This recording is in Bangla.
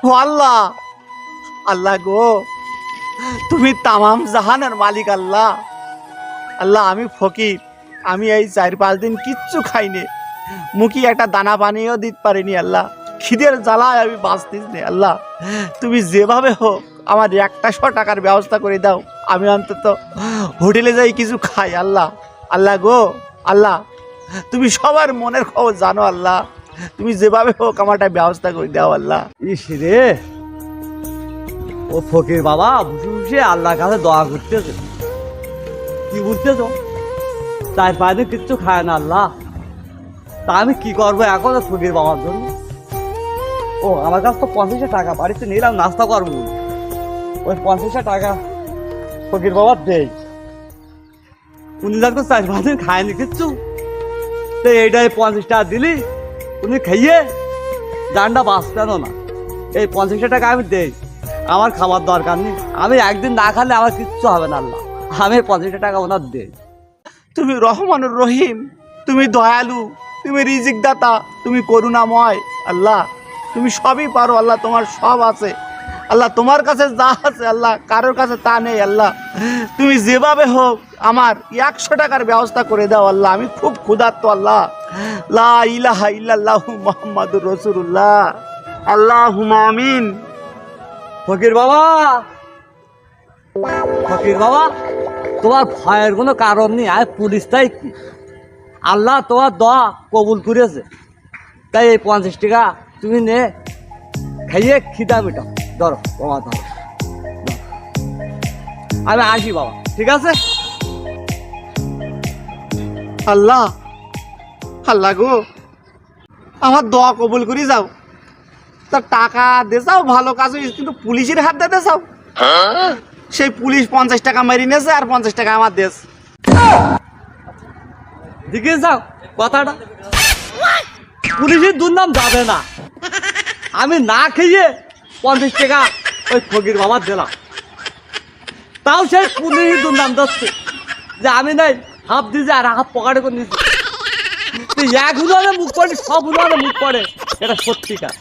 ও আল্লাহ, আল্লাহ গো, তুমি তামাম জাহানের মালিক আল্লাহ। আল্লাহ আমি ফকির, আমি এই 4-5 দিন কিচ্ছু খাইনি, মুখে একটা দানা পানিও দিতে পারিনি আল্লাহ। খিদের জ্বালায় আমি বাঁচতিস নে আল্লাহ। তুমি যেভাবে হোক আমার 100 টাকার ব্যবস্থা করে দাও, আমি অন্তত হোটেলে যাই কিছু খাই আল্লাহ। আল্লাহ গো, আল্লাহ তুমি সবার মনের খবর জানো আল্লাহ, তুমি যেভাবে হোক আমার একটা ব্যবস্থা করে দাও আল্লাহ। ইস রে, ও ফকির বাবা বসে বসে আল্লাহর কাছে দোয়া করতেছে। কি বুঝতেছ, 4-5 দিন কিচ্ছু খায় না আল্লাহ। তা আমি কি করবো এখন ফকির বাবার জন্য? ও আমার কাছে তো 50 টাকা বাড়িতে নিলাম, নাস্তা করবো। ওই 50 টাকা ফকির বাবার দেয়। উনি তো 4-5 দিন খায়নি কিচ্ছু, তো এইটাই 50 টাকা দিলি, উনি খাইয়ে জানটা বাঁচতেন না। এই 50 টাকা আমি দেই, আমার খাবার দরকার নেই। আমি একদিন না খালে আমার কিচ্ছু হবে না আল্লাহ, আমি 50 টাকা ওনার দেই। তুমি রহমানুর রহিম, তুমি দয়ালু, তুমি রিজিক দাতা, তুমি করুণাময় আল্লাহ। তুমি সবই পারো আল্লাহ, তোমার সব আছে আল্লাহ। তোমার কাছে যা আছে আল্লাহ, কারোর কাছে তা নেই আল্লাহ। তুমি যেভাবে হোক আমার 100 টাকার ব্যবস্থা করে দাও আল্লাহ। আমি খুব ক্ষুধার্ত আল্লাহ। লা ইলাহা ইল্লাল্লাহু মুহাম্মাদুর রাসূলুল্লাহ, আল্লাহুম্মা আমিন। ফকির বাবা, ফকির বাবা, তোমার ভয়ের কোনো কারণ নেই। আর পুলিশ তাই কি, আল্লাহ তোমার দোয়া কবুল করেছে। তাই এই 50 টাকা তুমি নে, খাইয়ে খিদা মেটাও। ধরো বাবা, ধরো। আমি আসি বাবা, ঠিক আছে? আল্লাহ, আল্লাহ গো, আমার দোয়া কবুল করে যাও। তা টাকা দে যাও, ভালো কাজ হয়েছে, কিন্তু পুলিশের হাত দিতে চাও। সেই পুলিশ 50 টাকা মেরে নিয়েছে, আর 50 টাকা আমার দেশ। দিকে যাও কথাটা, পুলিশের দুর্নাম যাবে না। আমি না খেয়ে 50 টাকা ওই ফকির বাবার দিলাম, তাও সে পুলিশের দুর্নাম দিচ্ছে যে আমি নাই হাফ দিয়েছি আর হাফ পকেটে করে নিয়েছি। এক উদাহরণে মুখ পড়ে, সব উদাহরণে মুখ পড়ে, এটা সত্যিকার।